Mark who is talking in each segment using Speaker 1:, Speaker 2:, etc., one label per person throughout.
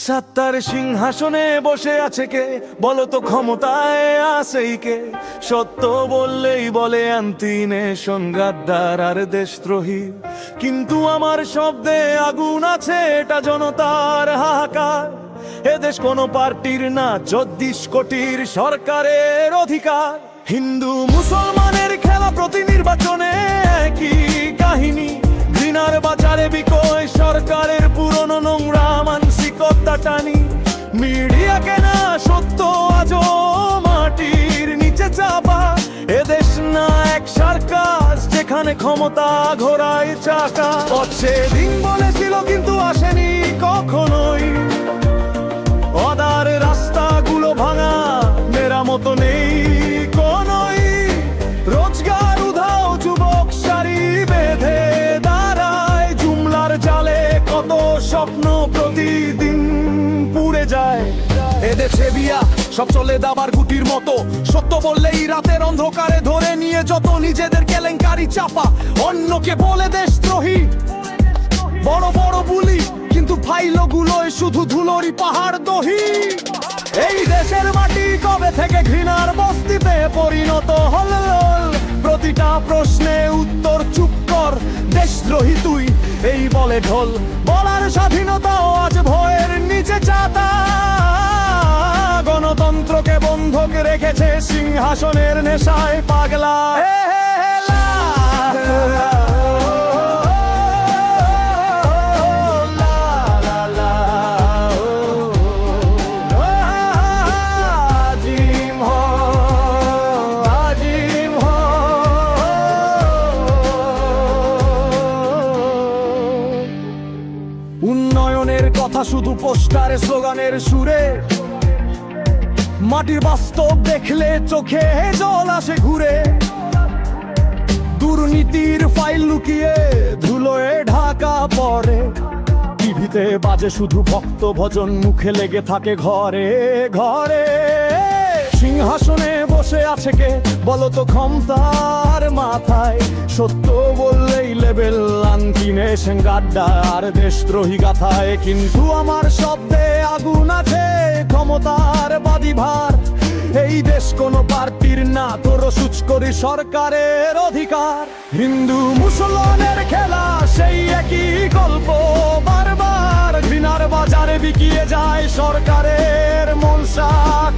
Speaker 1: সত্তার সিংহাসনে বসে আছে কে, বলো তো ক্ষমতায় আছেই কে? সত্য বললেই বলে অ্যান্টি নেশন, গাদ্দার আর দেশদ্রোহী। কিন্তু আমার শব্দে আগুন আছে, এটা জনতার হাহাকার। এদেশ কোনো পার্টির না, 24 কোটির সরকারের অধিকার। হিন্দু মুসলমানের খেলা প্রতি নির্বাচনে একই কাহিনী। ঘৃণার বাজারে বিকয় সরকারের পুরনো নোংরা মানসিকতা টানি। মিডিয়া কেনা সত্য আজও মাটির নিচে চাপা। এদেশ না এক সার্কাস, যেখানে ক্ষমতা ঘোরায় চাকা। সেদিন বলেছিল কিন্তু আসেনি কখনোই। অদার রাস্তাগুলো ভাঙা, মেরামত নেই কোনোই। রোজগার উধাও, যুবক সারি বেঁধে দাঁড়ায়। জুমলার জালে কত স্বপ্ন প্রতিদিন পুড়ে যায়। এদেশে বিয়া সব চলে দাবার গুটির মতো। সত্য বললেই রাতের অন্ধকারে ধরে নিয়ে যত নিজেদের কেলেঙ্কারি চাপা। অন্যকে বলে দেশদ্রোহী, বড় বড় বুলি, কিন্তু ফাইল গুলোয় শুধু ধুলোরই পাহাড় দহি। এই দেশের মাটি কবে থেকে ঘৃণার বস্তিতে পরিণত হল? প্রতিটা প্রশ্নে উত্তর চুপ কর, দেশদ্রোহী তুই, এই বলে ঢোল। বলার স্বাধীনতাও আজ ভয়ের নিচে চাতা। গণতন্ত্রকে বন্ধক রেখেছে সিংহাসনের নেশায় পাগলা। উন্নয়নের কথা শুধু পোস্টারে, স্লোগানের সুরে। মাটির বাস্তব দেখলে চোখে জল আসে ঘুরে। দুর্নীতির ফাইল লুকিয়ে ধুলোয় ঢাকা পড়ে। টিভিতে বাজে শুধু ভক্ত ভজন, মুখে লেগে থাকে ঘরে ঘরে। সিংহাসনে বসে আছে কে, বলো তো ক্ষমতার মাথায়? সত্য বললেই লেবেল অ্যান্টি নেশন, গাদ্দার দেশদ্রোহী গাথায়। কিন্তু আমার শব্দে আগুন আছে, ক্ষমতার বাদী ভার। এই দেশ কোনো পার্টির না, তোর সুচ করি সরকারের অধিকার। হিন্দু মুসলমানের খেলা সেই একই গল্প বারবার। ঘৃণার বাজারে বিকিয়ে যায় সরকারের মনসা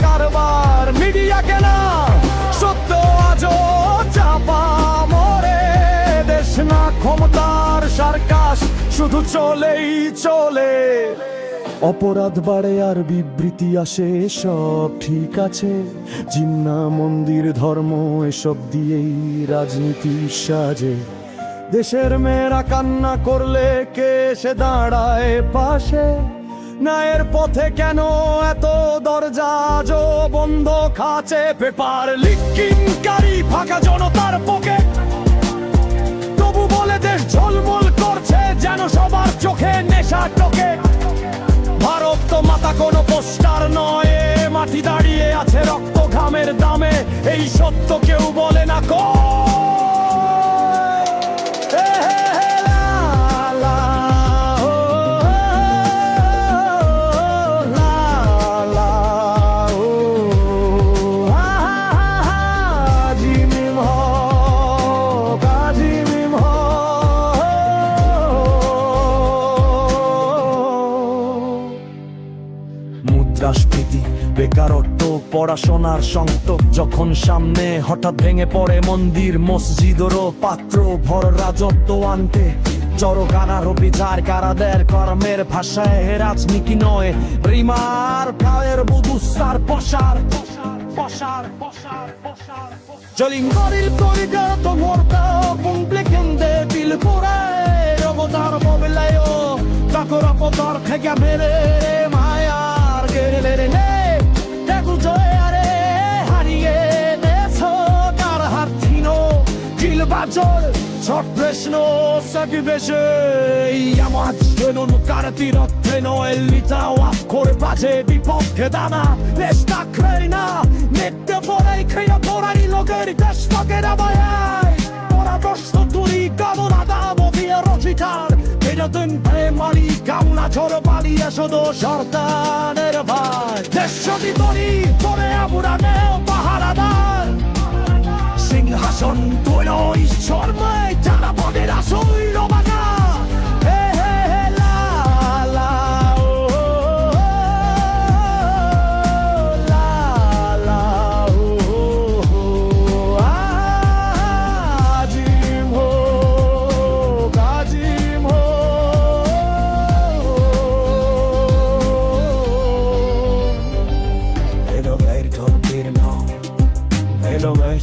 Speaker 1: কারবার। মিডিয়া কেনা সত্য আজও চাপা মরে। দেশ না ক্ষমতার সার্কাস, শুধু চলেই চলে। অপরাধ বাড়ে আর বিবৃতি আসে, সব ঠিক আছে। জিন্না মন্দির ধর্ম এসব দিয়েই রাজনীতি সাজে। দেশের মেয়েরা কান্না করলে কে এসে দাঁড়ায় পাশে? ন্যায়ের পথে কেন এত দরজা আজও বন্ধ খাচে? পেপার লিকিংকারী ফাঁকা জনতার পকেট, তবু বলে দেশ ঝলমল করছে যেন সবার চোখে নেশা টোকে। ভারত তো মাথা কোনো পোস্টার নয়, মাটি দাঁড়িয়ে আছে রক্ত ঘামের দামে। এই সত্য কেউ বলে না কো। মুদ্রাস্ফীতি, বেকারত্ব, পড়াশোনার সংকট যখন সামনে, হঠাৎ ভেঙে পড়ে মন্দির মসজিদেরও পাত্র। ভর রাজত্ব আনতে চরকানারও বিচার, কারাদের কর্মের ভাষায় রাজনীতি নয়। রিমার কায়ের বুদুসার পশার Gialingori il corridoio morta, pumpлекende bil pure, robotar mobilayo, takora potar khagamere mayar gerelere ne, taku joyare hariye deso kar harthino, dil bajor short preshno sakibeshe, yamaj non kartiro treno elita wa kore baje bipokhe dana, lesta krena, nette porai khaya porai লোকের দেশ ফাঁকের আবায় ওরা প্রশ্ন তুলি কামনা দাম ও বিয়ে রচিতার এটা স্বাধীন প্রেমারি কামনা ঝড় পালিয়ে শুধু সর্দানের ভাই দেশ যদি তরি পরে আবুরানে পাহারাদার সিংহাসন তোল ঈশ্বরময় যারা পদের আসইল বাগা হে হে হে লা লা ও লা লা ও আজিম হো গাজিম হো এলো গাইর ধরতির নাম এলো গাইর